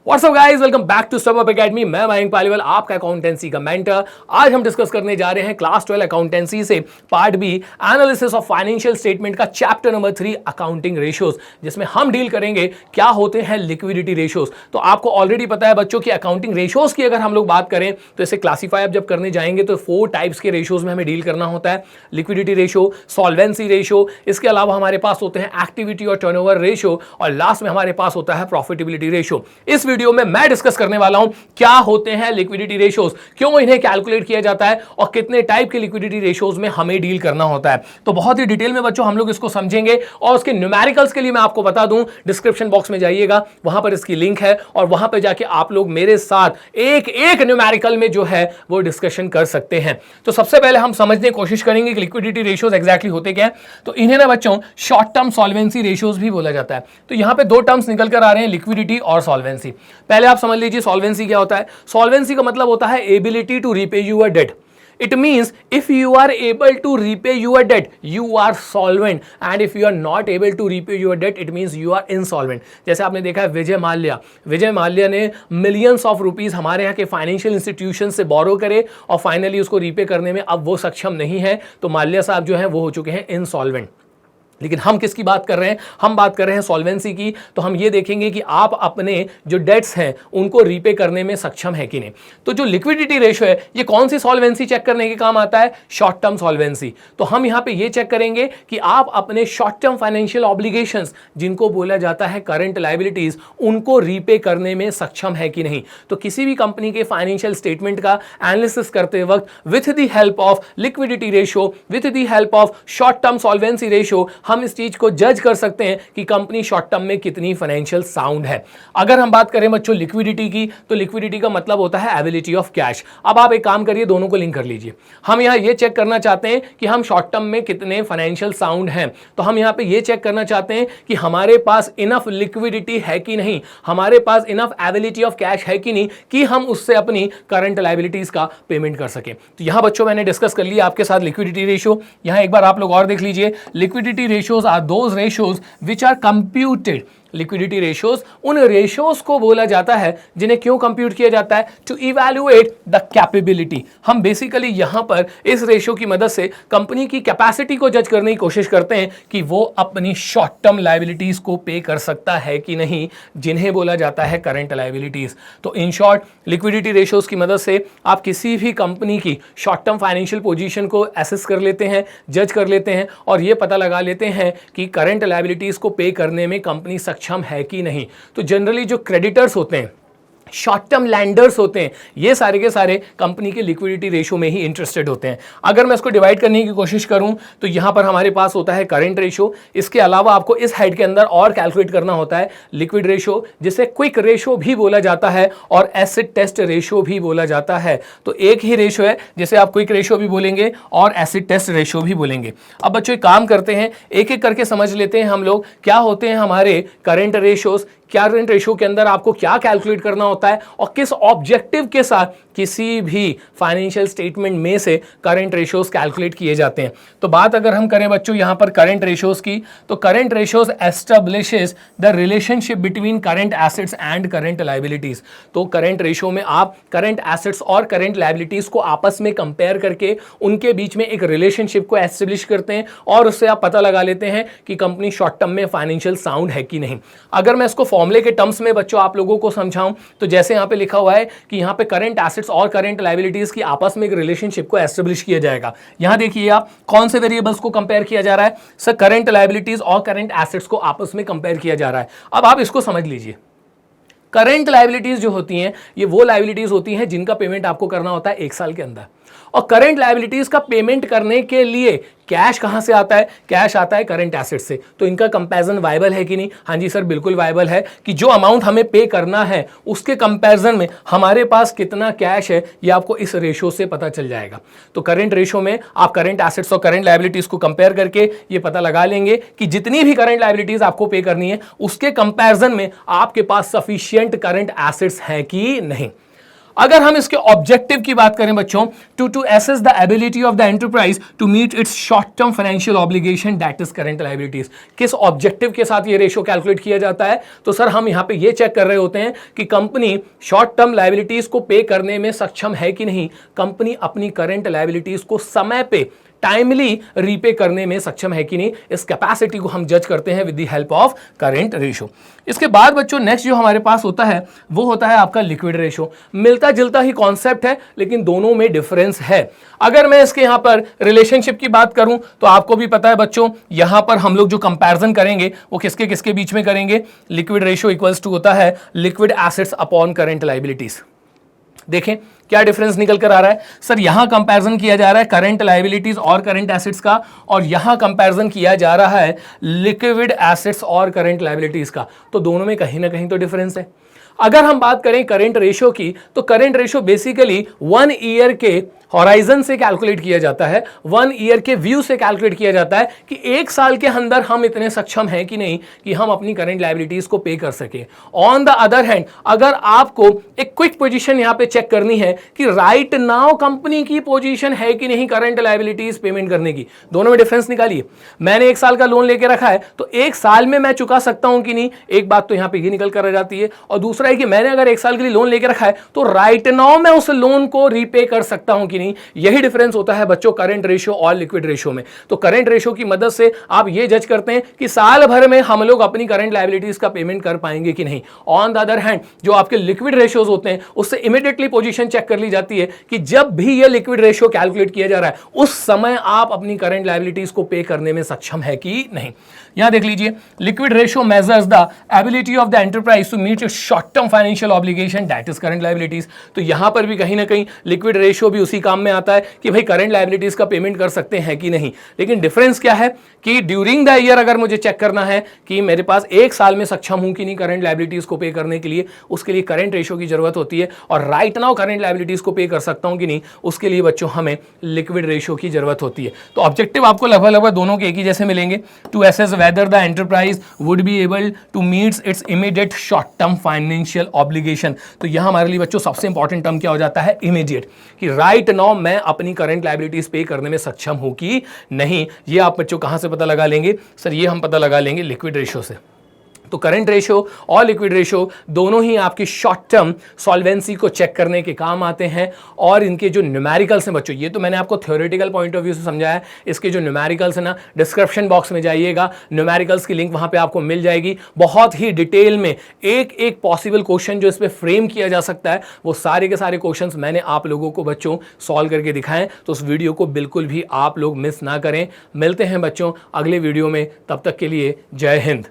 WhatsApp guys, welcome back to step academy. मैं मयंक पालीवाल, आपका accountancy का मेंटर। आज हम डिस्कस करने जा रहे हैं क्लास 12 अकाउंटेंसी से part B, analysis of financial statement का चैप्टर नंबर 3 अकाउंटिंग रेशियोज, जिसमें हम डील करेंगे क्या होते हैं लिक्विडिटी रेशियोज। तो आपको ऑलरेडी पता है बच्चों की अकाउंटिंग रेशियोज की अगर हम लोग बात करें तो इसे क्लासीफाई आप जब करने जाएंगे तो 4 टाइप्स के रेशियोज में हमें डील करना होता है। लिक्विडिटी रेशियो, सॉल्वेंसी रेशियो, इसके अलावा हमारे पास होते हैं एक्टिविटी और टर्नओवर रेशियो, और लास्ट में हमारे पास होता है प्रॉफिटेबिलिटी रेशियो। इस वीडियो में मैं डिस्कस करने वाला हूं क्या होते हैं लिक्विडिटी रेशियोज, क्यों इन्हें कैलकुलेट किया जाता है और कितने टाइप के लिक्विडिटी रेशियोज में हमें डील करना होता है। तो बहुत ही डिटेल में बच्चों हम लोग इसको समझेंगे, और उसके न्यूमेरिकल्स के लिए मैं आपको बता दूं, डिस्क्रिप्शन बॉक्स में जाइएगा, वहां पर इसकी लिंक है, और वहां पर जाके आप लोग मेरे साथ एक एक न्यूमेरिकल में जो है वो डिस्कशन कर सकते हैं। तो सबसे पहले हम समझने की कोशिश करेंगे कि लिक्विडिटी रेशियोज एग्जैक्टली होते क्या है। तो इन्हें ना बच्चों शॉर्ट टर्म सॉल्वेंसी रेशियोज भी बोला जाता है। तो यहां पे दो टर्म्स निकल कर आ रहे हैं, लिक्विडिटी और सॉल्वेंसी। पहले आप समझ लीजिए सॉल्वेंसी क्या होता है। सॉल्वेंसी का मतलब होता है ability to repay your debt. It means if you are able to repay your debt, you are solvent, and if you are not able to repay your debt, it means you are insolvent। जैसे आपने देखा है विजय माल्या ने millions of rupees हमारे यहाँ के financial institution से बोरो करे और फाइनली उसको रीपे करने में अब वो सक्षम नहीं है, तो माल्या साहब जो है वो हो चुके हैं इनसॉल्वेंट। लेकिन हम किसकी बात कर रहे हैं? हम बात कर रहे हैं सॉल्वेंसी की। तो हम ये देखेंगे कि आप अपने जो डेट्स हैं उनको रीपे करने में सक्षम है कि नहीं। तो जो लिक्विडिटी रेशियो है ये कौन सी सॉल्वेंसी चेक करने के काम आता है? Short term solvency. तो हम यहां पे ये चेक करेंगे कि आप अपने शॉर्ट टर्म फाइनेंशियल ऑब्लिगेशंस, जिनको बोला जाता है करंट लायबिलिटीज, उनको रीपे करने में सक्षम है कि नहीं। तो किसी भी कंपनी के फाइनेंशियल स्टेटमेंट का एनालिसिस करते वक्त with the help of liquidity ratio, with the help of short term solvency ratio, हम इस चीज को जज कर सकते हैं कि कंपनी शॉर्ट टर्म में कितनी फाइनेंशियल साउंड है। अगर हम बात करें बच्चों लिक्विडिटी की, तो लिक्विडिटी का मतलब होता है एबिलिटी ऑफ कैश। अब आप एक काम करिए, दोनों को लिंक कर लीजिए। हम यहां ये चेक करना चाहते हैं कि हम शॉर्ट टर्म में कितने फाइनेंशियल साउंड हैं। तो हम यहां पे ये चेक करना चाहते हैं कि हमारे पास इनफ लिक्विडिटी है कि नहीं, हमारे पास इनफ एबिलिटी ऑफ कैश है कि नहीं, कि हम उससे अपनी करंट लायबिलिटीज का पेमेंट कर सकें। तो यहां बच्चों मैंने डिस्कस कर लिया आपके साथ लिक्विडिटी रेशियो। यहां एक बार आप लोग और देख लीजिए, liquidity ratios are those ratios which are computed। Liquidity ratios उन रेशियोज को बोला जाता है जिन्हें क्यों कंप्यूट किया जाता है? To evaluate the capability. हम बेसिकली यहां पर इस रेशियो की मदद से कंपनी की कैपेसिटी को जज करने की कोशिश करते हैं कि वो अपनी शॉर्ट टर्म लायबिलिटीज को पे कर सकता है कि नहीं, जिन्हें बोला जाता है करंट लायबिलिटीज। तो इन शॉर्ट लिक्विडिटी रेशियोज की मदद से आप किसी भी कंपनी की शॉर्ट टर्म फाइनेंशियल पोजीशन को एसेस कर लेते हैं, जज कर लेते हैं, और ये पता लगा लेते हैं कि करंट लायबिलिटीज को पे करने में कंपनी सक्षम है कि नहीं। तो जनरली जो क्रेडिटर्स होते हैं, शॉर्ट टर्म लैंडर्स होते हैं, ये सारे के सारे कंपनी के लिक्विडिटी रेशियो में ही इंटरेस्टेड होते हैं। अगर मैं इसको डिवाइड करने की कोशिश करूं तो यहां पर हमारे पास होता है करंट रेशियो। इसके अलावा आपको इस हेड के अंदर और कैलकुलेट करना होता है लिक्विड रेशियो, जिसे क्विक रेशियो भी बोला जाता है और एसिड टेस्ट रेशियो भी बोला जाता है। तो एक ही रेशियो है जिसे आप क्विक रेशियो भी बोलेंगे और एसिड टेस्ट रेशियो भी बोलेंगे। अब बच्चों एक काम करते हैं, एक एक करके समझ लेते हैं हम लोग क्या होते हैं हमारे करंट रेशियोज, करंट रेशियो के अंदर आपको क्या कैलकुलेट करना होता है और किस ऑब्जेक्टिव के साथ किसी भी फाइनेंशियल स्टेटमेंट में से करंट रेशियोज कैलकुलेट किए जाते हैं। तो बात अगर हम करें बच्चों यहां पर करंट रेशियोज की, तो current ratios establishes the relationship between current assets and current liabilities. तो करंट रेशियो में आप करंट एसेट्स और करंट लायबिलिटीज को आपस में कंपेयर करके उनके बीच में एक रिलेशनशिप को एस्टैब्लिश करते हैं, और उससे आप पता लगा लेते हैं कि कंपनी शॉर्ट टर्म में फाइनेंशियल साउंड है कि नहीं। अगर मैं इसको फॉर्मूले के टर्म्स में बच्चों आप लोगों को समझाऊं, तो जैसे यहां पे लिखा हुआ है कि यहां पे करंट एसेट्स और करंट लायबिलिटीज की आपस में एक रिलेशनशिप को एस्टैब्लिश किया जाएगा। यहां देखिए आप कौन से वेरिएबल्स को कंपेयर किया जा रहा है? सर करंट लायबिलिटीज और करंट एसेट्स को आपस में कंपेयर किया जा रहा है। अब आप इसको समझ लीजिए, करंट लायबिलिटीज जो होती हैं ये वो लायबिलिटीज होती हैं जिनका पेमेंट आपको करना होता है 1 साल के अंदर, और करंट लायबिलिटीज का पेमेंट करने के लिए कैश कहां से आता है? कैश आता है करंट एसेट से। तो इनका कंपैरिजन वायबल है कि नहीं? हाँ जी सर बिल्कुल वायबल है, कि जो अमाउंट हमें पे करना है उसके कंपैरिजन में हमारे पास कितना कैश है ये आपको इस रेशियो से पता चल जाएगा। तो करंट रेशियो में आप करंट एसेट्स और करंट लायबिलिटीज को कंपेयर करके ये पता लगा लेंगे कि जितनी भी करंट लायबिलिटीज आपको पे करनी है उसके कंपैरिजन में आपके पास सफिशिएंट करंट एसेट्स हैं कि नहीं। अगर हम इसके ऑब्जेक्टिव की बात करें बच्चों, to assess the ability of the enterprise to meet its short term financial obligation that is current liabilities. किस ऑब्जेक्टिव के साथ ये रेशियो कैलकुलेट किया जाता है? तो सर हम यहां पे ये चेक कर रहे होते हैं कि कंपनी शॉर्ट टर्म लायबिलिटीज को पे करने में सक्षम है कि नहीं, कंपनी अपनी करंट लायबिलिटीज को समय पे टाइमली रीपे करने में सक्षम है कि नहीं। इस कैपेसिटी को हम जज करते हैं with the help of current ratio. इसके बाद बच्चों नेक्स्ट जो हमारे पास होता है वो होता है आपका लिक्विड रेशियो। मिलता जुलता ही कॉन्सेप्ट है लेकिन दोनों में डिफरेंस है। अगर मैं इसके यहां पर रिलेशनशिप की बात करूं तो आपको भी पता है बच्चों, यहां पर हम लोग जो कंपैरिजन करेंगे वो किसके किसके बीच में करेंगे? लिक्विड रेशियो इक्वल्स टू होता है liquid assets upon current liabilities. देखें क्या डिफरेंस निकल कर आ रहा है। सर यहां कंपैरिजन किया जा रहा है करंट लायबिलिटीज और करंट एसेट्स का, और यहां कंपैरिजन किया जा रहा है लिक्विड एसेट्स और करंट लायबिलिटीज का। तो दोनों में कहीं ना कहीं तो डिफरेंस है। अगर हम बात करें करंट रेशियो की, तो करंट रेशियो बेसिकली 1 ईयर के हॉराइजन से कैलकुलेट किया जाता है, 1 ईयर के व्यू से कैलकुलेट किया जाता है कि एक साल के अंदर हम इतने सक्षम हैं कि नहीं कि हम अपनी करंट लायबिलिटीज को पे कर सके। ऑन द अदर हैंड अगर आपको एक क्विक पोजीशन यहां पे चेक करनी है कि राइट नाउ कंपनी की पोजीशन है कि नहीं करंट लायबिलिटीज पेमेंट करने की, दोनों में डिफरेंस निकालिए। मैंने 1 साल का लोन लेके रखा है तो 1 साल में मैं चुका सकता हूं कि नहीं, एक बात तो यहां पे ये निकल कर आ जाती है। और दूसरा है कि मैंने अगर 1 साल के लिए लोन लेके रखा है तो राइट नाउ मैं उस लोन को रीपे कर सकता हूं कि नहीं। यही डिफरेंस होता है बच्चों करंट रेशियो और लिक्विड रेशियो में। तो करंट रेशियो की मदद से आप ये जज करते हैं कि साल भर में हम लोग अपनी करंट लायबिलिटीज का पेमेंट कर पाएंगे कि नहीं। ऑन द अदर हैंड जो आपके लिक्विड रेशियोज होते हैं उससे इमीडिएटली पोजीशन चेक कर ली जाती है कि जब भी ये लिक्विड रेशियो कैलकुलेट किया जा रहा है उस समय आप अपनी करंट लायबिलिटीज को पे करने में सक्षम है कि नहीं। यहां देख लीजिए, liquid ratio measures the ability of the enterprise to meet its short term financial obligation that is current liabilities. तो यहां पर भी कहीं ना कहीं लिक्विड रेशियो भी उसी काम में आता है कि भाई करंट लायबिलिटीज का पेमेंट कर सकते हैं कि नहीं। लेकिन डिफरेंस क्या है कि ड्यूरिंग द ईयर अगर मुझे चेक करना है कि मेरे पास 1 साल में सक्षम हूं कि नहीं करंट लायबिलिटीज को पे करने के लिए, उसके लिए करंट रेशियो की जरूरत होती है। और राइट नाउ करंट लायबिलिटीज को पे कर सकता हूं कि नहीं, उसके लिए बच्चों हमें लिक्विड रेशियो की जरूरत होती है। तो ऑब्जेक्टिव आपको लगभग दोनों के एक ही जैसे मिलेंगे, to assess whether the enterprise would be able to meet its immediate short term financial obligation. तो यहां हमारे लिए बच्चों सबसे इंपॉर्टेंट टर्म क्या हो जाता है? इमीडिएट, कि राइट नाउ मैं अपनी करंट लायबिलिटीज पे करने में सक्षम हूं कि नहीं। ये आप बच्चों कहां से पता लगा लेंगे? सर ये हम पता लगा लेंगे लिक्विड रेशियो से। तो करंट रेशियो और लिक्विड रेशियो दोनों ही आपकी शॉर्ट टर्म सॉल्वेंसी को चेक करने के काम आते हैं। और इनके जो न्यूमेरिकल्स हैं बच्चों, ये तो मैंने आपको थ्योरेटिकल पॉइंट ऑफ व्यू से समझाया। इसके जो न्यूमेरिकल्स है ना, डिस्क्रिप्शन बॉक्स में जाइएगा, न्यूमेरिकल्स की लिंक वहां पे आपको मिल जाएगी। बहुत ही डिटेल में एक एक पॉसिबल क्वेश्चन जो इस पर फ्रेम किया जा सकता है वो सारे के सारे क्वेश्चंस मैंने आप लोगों को बच्चों सॉल्व करके दिखाएं। तो उस वीडियो को बिल्कुल भी आप लोग मिस ना करें। मिलते हैं बच्चों अगले वीडियो में, तब तक के लिए जय हिंद।